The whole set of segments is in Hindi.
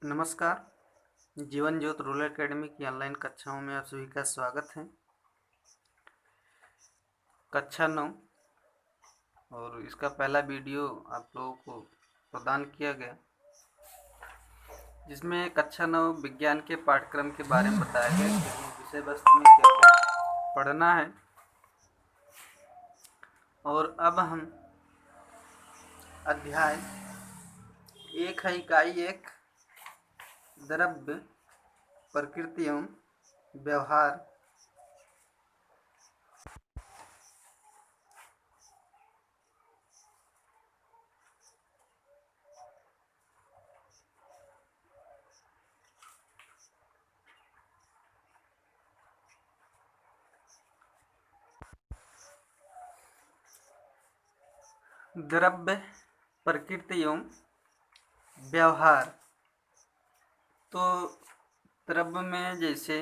नमस्कार। जीवन ज्योत रूरल एकेडमी की ऑनलाइन कक्षाओं में आप सभी का स्वागत है। कक्षा 9 और इसका पहला वीडियो आप लोगों को प्रदान किया गया, जिसमें कक्षा 9 विज्ञान के पाठ्यक्रम के बारे में बताया गया कि विषय वस्तु में क्या क्या पढ़ना है। और अब हम अध्याय 1 है, इकाई 1 द्रव्य, प्रकृति एवं व्यवहार। द्रव्य, प्रकृति एवं व्यवहार। तो द्रव्य में जैसे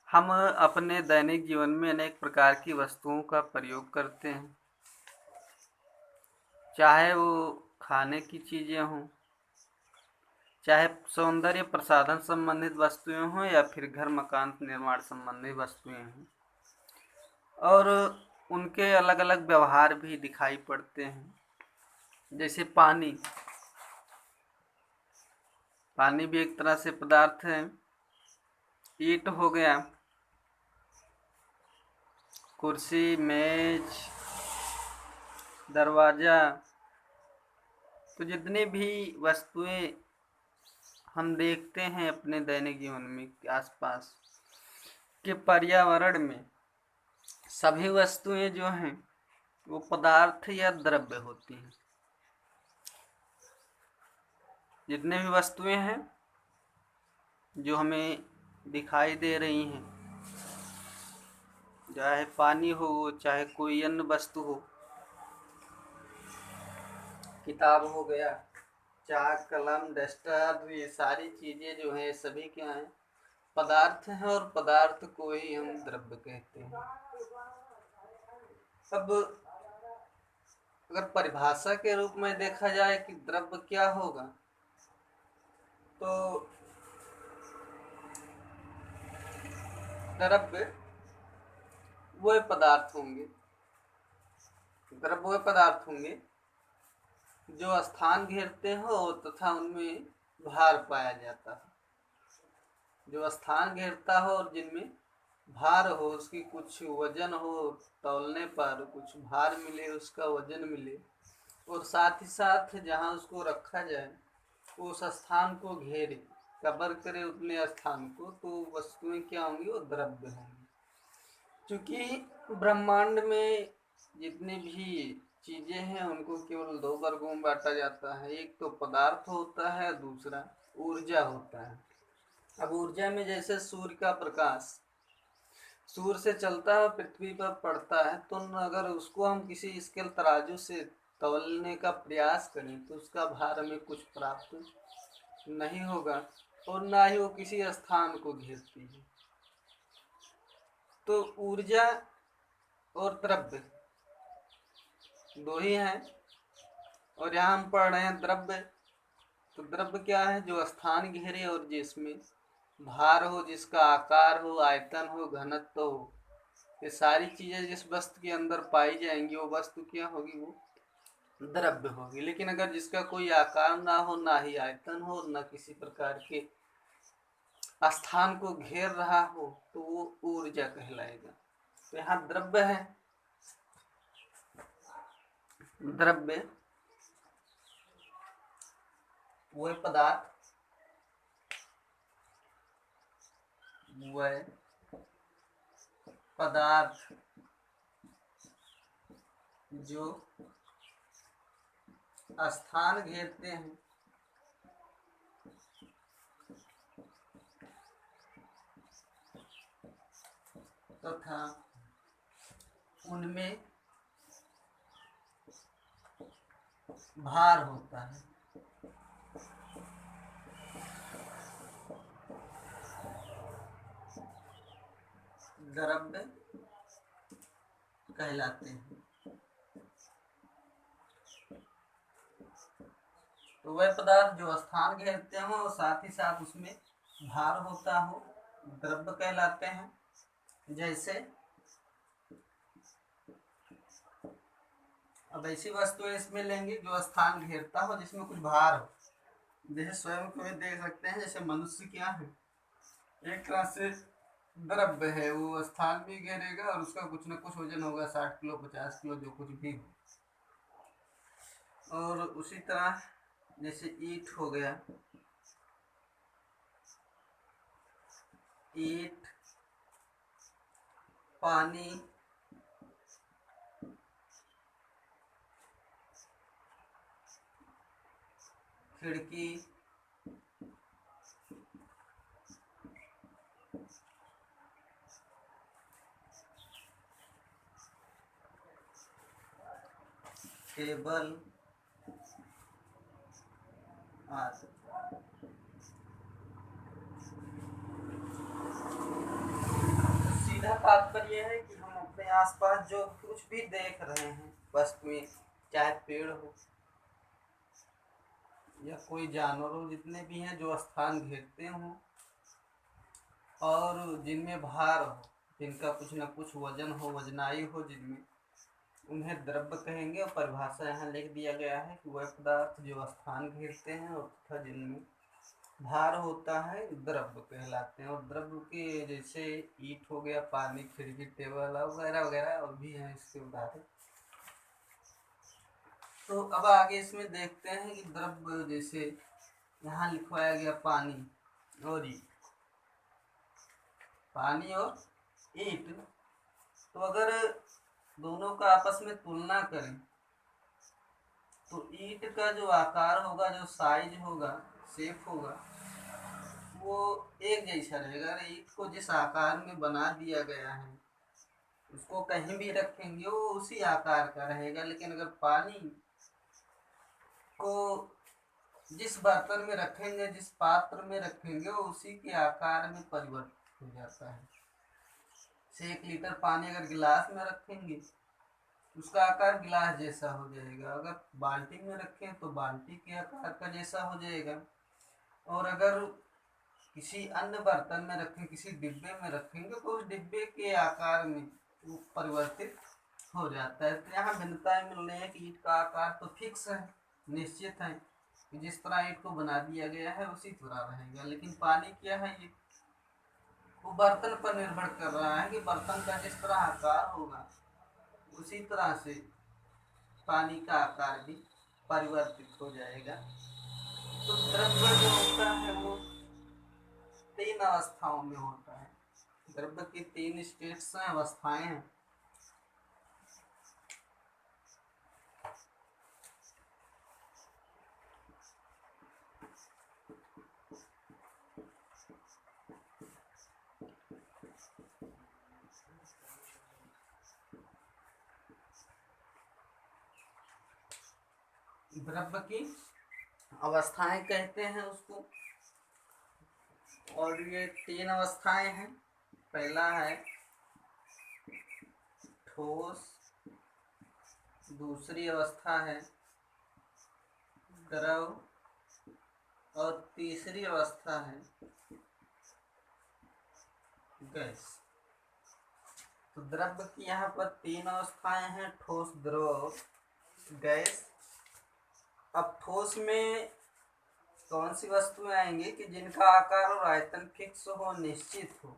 हम अपने दैनिक जीवन में अनेक प्रकार की वस्तुओं का प्रयोग करते हैं, चाहे वो खाने की चीज़ें हों, चाहे सौंदर्य प्रसाधन संबंधित वस्तुएं हों, या फिर घर मकान निर्माण संबंधी वस्तुएं हों। और उनके अलग अलग व्यवहार भी दिखाई पड़ते हैं। जैसे पानी भी एक तरह से पदार्थ है। ईंट हो गया, कुर्सी, मेज, दरवाज़ा। तो जितनी भी वस्तुएं हम देखते हैं अपने दैनिक जीवन में आसपास के पर्यावरण में, सभी वस्तुएं जो हैं वो पदार्थ या द्रव्य होती हैं। जितने भी वस्तुएं हैं जो हमें दिखाई दे रही हैं, चाहे पानी हो, चाहे कोई अन्य वस्तु हो, किताब हो गया, चाक, कलम, डस्टर, ये सारी चीज़ें जो हैं सभी क्या हैं, पदार्थ हैं। और पदार्थ को ही हम द्रव्य कहते हैं। अब अगर परिभाषा के रूप में देखा जाए कि द्रव्य क्या होगा, तो द्रव्य वह पदार्थ होंगे जो स्थान घेरते हो तथा उनमें भार पाया जाता है। जो स्थान घेरता हो और जिनमें भार हो, उसकी कुछ वजन हो, तौलने पर कुछ भार मिले, उसका वजन मिले, और साथ ही साथ जहाँ उसको रखा जाए उस स्थान को घेरे, कवर करे उतने स्थान को, तो वस्तुएं क्या होंगी, वो द्रव्य होंगी। क्योंकि ब्रह्मांड में जितनी भी चीज़ें हैं उनको केवल 2 वर्गों में बांटा जाता है। एक तो पदार्थ होता है, दूसरा ऊर्जा होता है। अब ऊर्जा में जैसे सूर्य का प्रकाश सूर्य से चलता है, पृथ्वी पर पड़ता है, तो अगर उसको हम किसी स्केल तराजू से तौलने का प्रयास करें तो उसका भार हमें कुछ प्राप्त नहीं होगा, और ना ही वो किसी स्थान को घेरती है। तो ऊर्जा और द्रव्य दो ही हैं। और यहाँ हम पढ़ रहे हैं द्रव्य। तो द्रव्य क्या है, जो स्थान घेरे और जिसमें भार हो, जिसका आकार हो, आयतन हो, घनत्व हो। ये सारी चीज़ें जिस वस्तु के अंदर पाई जाएंगी वो वस्तु क्या होगी, वो द्रव्य होगी। लेकिन अगर जिसका कोई आकार ना हो, ना ही आयतन हो, ना किसी प्रकार के स्थान को घेर रहा हो, तो वो ऊर्जा कहलाएगा। तो यहाँ द्रव्य है। द्रव्य वह पदार्थ जो स्थान घेरते हैं तथा उनमें भार होता है। द्रव्य कहलाते हैं। तो वह पदार्थ जो स्थान घेरते हो और साथ ही साथ उसमें भार होता हो द्रव्य कहलाते हैं। जैसे अब ऐसी वस्तुएं इसमें लेंगे जो स्थान घेरता हो जिसमें कुछ भार हो। जैसे स्वयं को देख सकते हैं, जैसे मनुष्य क्या है, एक तरह से द्रव्य है, वो स्थान भी घेरेगा और उसका कुछ न कुछ वजन होगा, 60 किलो 50 किलो जो कुछ भी हो। और उसी तरह जैसे ईंट हो गया, ईंट, पानी, खिड़की, टेबल आदि। सीधा तात्पर्य है कि हम अपने आसपास जो कुछ भी देख रहे हैं वस्तुएं, चाहे पेड़ हो या कोई जानवर हो, जितने भी हैं जो स्थान घेरते हों और जिनमें भार हो, जिनका कुछ न कुछ वजन हो, वजनाई हो, जिनमें, उन्हें द्रव्य कहेंगे। और परिभाषा यहाँ लिख दिया गया है कि वह पदार्थ जो स्थान घेरते हैं और तथा जिनमें भार होता है द्रव्य कहलाते हैं। और द्रव्य के जैसे ईंट हो गया, पानी, खिड़की, टेबल वगैरह वगैरह और भी हैं इसके उदाहरण। तो अब आगे इसमें देखते हैं कि द्रव्य जैसे यहाँ लिखवाया गया पानी और ईंट, पानी और ईंट। तो अगर दोनों का आपस में तुलना करें तो ईंट का जो आकार होगा, जो साइज होगा, शेप होगा, वो एक जैसा रहेगा। अगर ईंट को जिस आकार में बना दिया गया है उसको कहीं भी रखेंगे वो उसी आकार का रहेगा। लेकिन अगर पानी को जिस बर्तन में रखेंगे, जिस पात्र में रखेंगे, वो उसी के आकार में परिवर्तित हो जाता है। से 1 लीटर पानी अगर गिलास में रखेंगे उसका आकार गिलास जैसा हो जाएगा, अगर बाल्टी में रखें तो बाल्टी के आकार का जैसा हो जाएगा, और अगर किसी अन्य बर्तन में रखें, किसी डिब्बे में रखेंगे तो उस डिब्बे के आकार में वो परिवर्तित हो जाता है। तो यहाँ भिन्नताएं मिल रही है कि ईंट का आकार तो फिक्स है, निश्चित है कि जिस तरह ईंट को बना दिया गया है उसी तरह रहेगा। लेकिन पानी क्या है, ये वो बर्तन पर निर्भर कर रहा है कि बर्तन का जिस तरह आकार होगा उसी तरह से पानी का आकार भी परिवर्तित हो जाएगा। तो द्रव्य जो होता है वो 3 अवस्थाओं में होता है। द्रव्य की 3 स्टेट्स हैं, अवस्थाएं हैं। द्रव्य की अवस्थाएं कहते हैं उसको, और ये 3 अवस्थाएं हैं। पहला है ठोस, दूसरी अवस्था है द्रव, और तीसरी अवस्था है गैस। तो द्रव्य की यहाँ पर 3 अवस्थाएं हैं, ठोस, द्रव, गैस। अब ठोस में कौन सी वस्तुएं आएंगी कि जिनका आकार और आयतन फिक्स हो, निश्चित हो।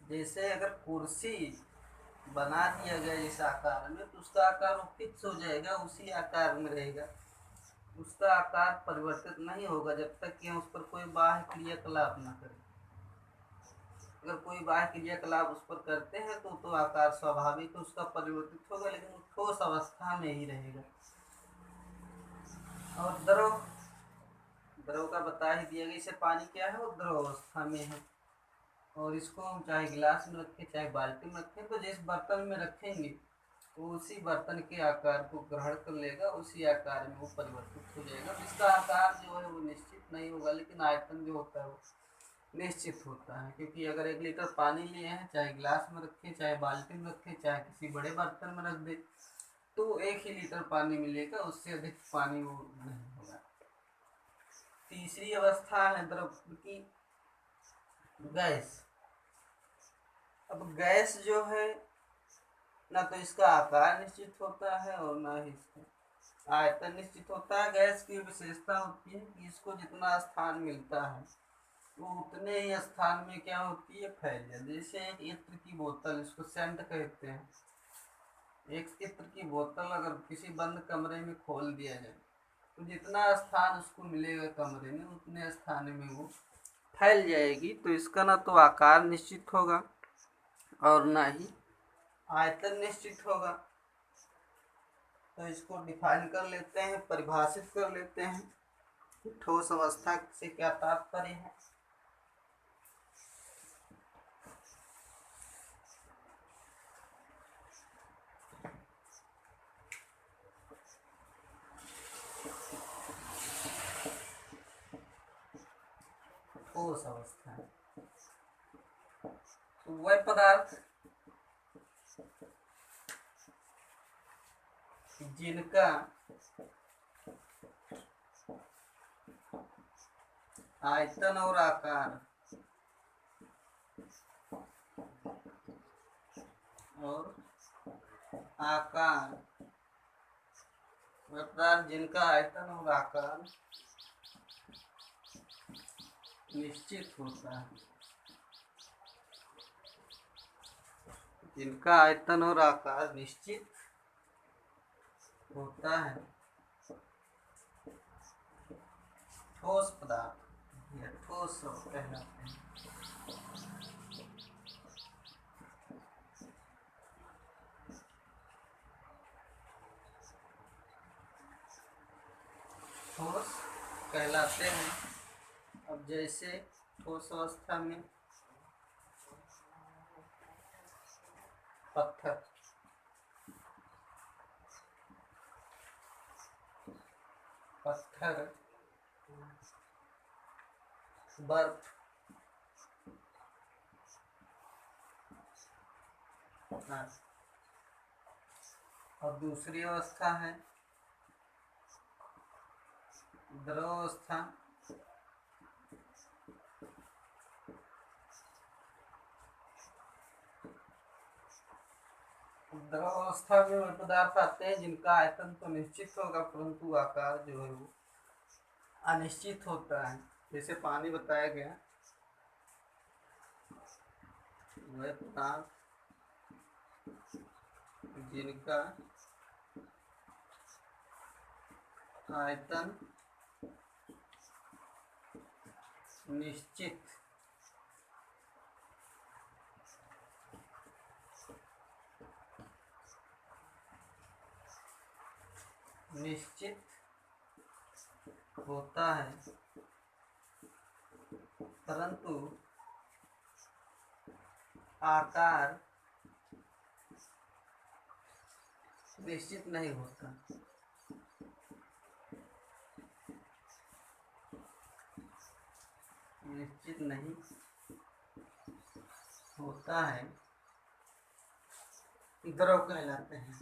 जैसे अगर कुर्सी बना दिया गया इस आकार में तो उसका आकार वो फिक्स हो जाएगा, उसी आकार में रहेगा, उसका आकार परिवर्तित नहीं होगा जब तक कि हम उस पर कोई बाह्य क्रियाकलाप न करें। अगर कोई बाह्य क्रियाकलाप उस पर करते हैं तो आकार स्वाभाविक उसका परिवर्तित होगा, लेकिन वो ठोस अवस्था में ही रहेगा। और द्रव, द्रव का बता ही दिया गया, इसे पानी क्या है, वो द्रव अवस्था में है। और इसको हम चाहे गिलास में रखें चाहे बाल्टी में रखें, तो जिस बर्तन में रखेंगे तो उसी बर्तन के आकार को ग्रहण कर लेगा, उसी आकार में वो परिवर्तित हो जाएगा। इसका आकार जो है वो निश्चित नहीं होगा, लेकिन आयतन जो होता है वो निश्चित होता है। क्योंकि अगर 1 लीटर पानी लिए हैं, चाहे गिलास में रखें, चाहे बाल्टी में रखें, चाहे किसी बड़े बर्तन में रख दें, तो 1 ही लीटर पानी मिलेगा, उससे अधिक पानी वो नहीं होगा। तीसरी अवस्था है द्रव की गैस। अब गैस जो है ना तो इसका आकार निश्चित होता है और ना ही इसका आयतन निश्चित होता है। गैस की विशेषता होती है कि इसको जितना स्थान मिलता है वो उतने ही स्थान में क्या होती है, फैल जाती है। जैसे एक इत्र की बोतल, इसको सेंट कहते हैं। एक इत्र की बोतल अगर किसी बंद कमरे में खोल दिया जाए तो जितना स्थान उसको मिलेगा कमरे में उतने स्थान में वो फैल जाएगी। तो इसका ना तो आकार निश्चित होगा और ना ही आयतन निश्चित होगा। तो इसको डिफाइन कर लेते हैं, परिभाषित कर लेते हैं। ठोस अवस्था से क्या तात्पर्य है। ठोस अवस्था तो वह पदार्थ जिनका आयतन और आकार वह पदार्थ जिनका आयतन और आकार निश्चित होता है, जिनका आयतन और आकार निश्चित होता है, ठोस पदार्थ या ठोस कहलाते हैं। ठोस कहलाते हैं। अब जैसे ठोस अवस्था में पत्थर, बर्फ, और दूसरी अवस्था है द्रव अवस्था। द्रव अवस्था में वे पदार्थ आते हैं जिनका आयतन तो निश्चित होगा परंतु आकार जो है वो अनिश्चित होता है। जैसे पानी बताया गया, वह पदार्थ जिनका आयतन निश्चित होता है परंतु आकार निश्चित नहीं होता। निश्चित नहीं होता है, द्रव कहलाते हैं।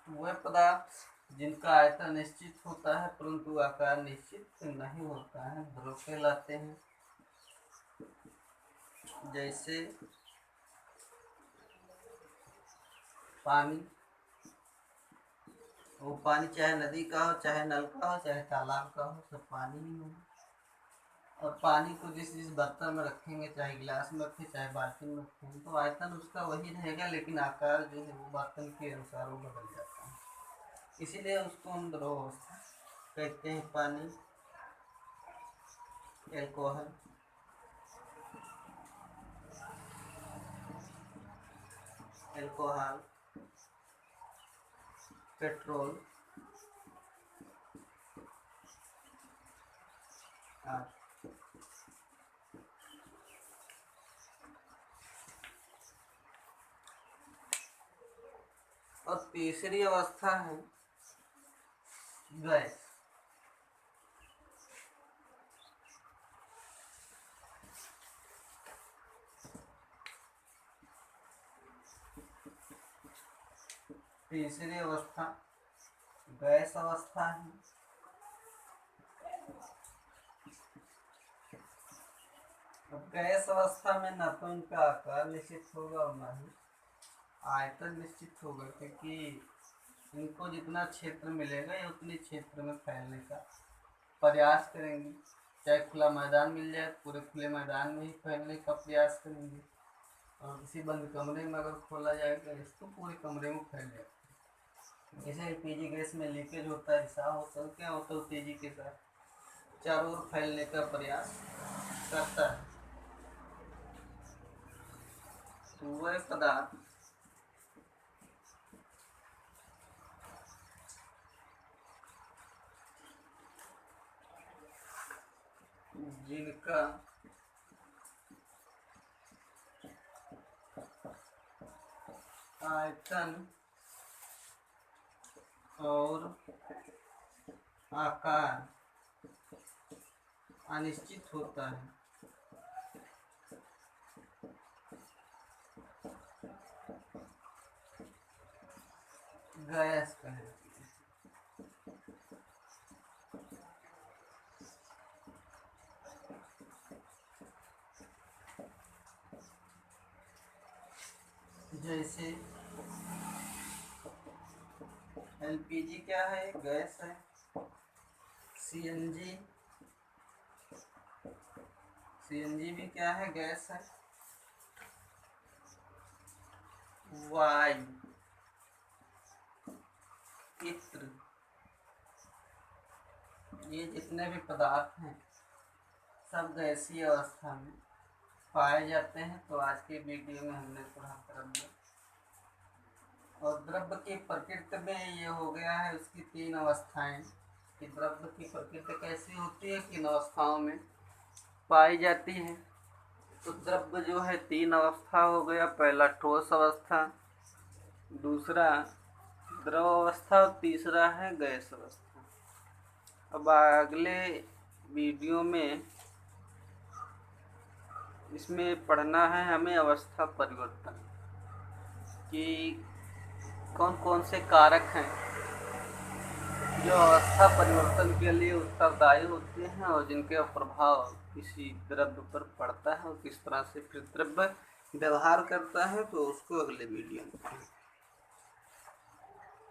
वह पदार्थ जिनका आयतन निश्चित होता है परंतु आकार निश्चित नहीं होता है, द्रव कहलाते हैं। जैसे पानी, वो पानी चाहे नदी का हो, चाहे नल का हो, चाहे तालाब का हो, सब पानी ही हो। और पानी को जिस जिस बर्तन में रखेंगे, चाहे गिलास में रखें चाहे बाल्टी में रखें, तो आयतन उसका वही रहेगा लेकिन आकार जो है वो बर्तन के अनुसार वो बदल जाता है। इसीलिए उसको हम द्रव अवस्था कहते हैं। पानी, एल्कोहल, पेट्रोल आदि। और तीसरी अवस्था है गैस। तीसरी अवस्था गैस अवस्था है। अब गैस अवस्था में न तो इनका आकार निश्चित होगा और न ही आयतन निश्चित होगा, क्योंकि इनको जितना क्षेत्र मिलेगा ये उतने क्षेत्र में फैलने का प्रयास करेंगे। चाहे खुला मैदान मिल जाए, पूरे खुले मैदान में ही फैलने का प्रयास करेंगे, और किसी बंद कमरे में अगर खोला जाएगा इसको पूरे कमरे में फैल जाएगा। जैसे एलपीजी गैस में लीकेज होता है, रिसाव होता है, क्या होता है, तेजी के साथ चारों ओर फैलने का प्रयास करता है। तो वह पदार्थ जिनका आयतन और आकार अनिश्चित होता है, गैस कहलाती है। जैसे एलपीजी क्या है, गैस है। सीएनजी भी क्या है, गैस है। वायु, इत्र, ये जितने भी पदार्थ हैं सब गैसीय अवस्था में पाए जाते हैं। तो आज के वीडियो में हमने पढ़ा द्रव्य, और द्रव्य की प्रकृति में ये हो गया है उसकी तीन अवस्थाएं कि द्रव्य की प्रकृति कैसी होती है, किन अवस्थाओं में पाई जाती है। तो द्रव्य जो है तीन अवस्था हो गया, पहला ठोस अवस्था, दूसरा द्रव अवस्था और तीसरा है गैस अवस्था। अब अगले वीडियो में इसमें पढ़ना है हमें अवस्था परिवर्तन कि कौन कौन से कारक हैं जो अवस्था परिवर्तन के लिए उत्तरदायी होते हैं और जिनके प्रभाव किसी द्रव्य पर पड़ता है और किस तरह से फिर द्रव्य व्यवहार करता है। तो उसको अगले वीडियो में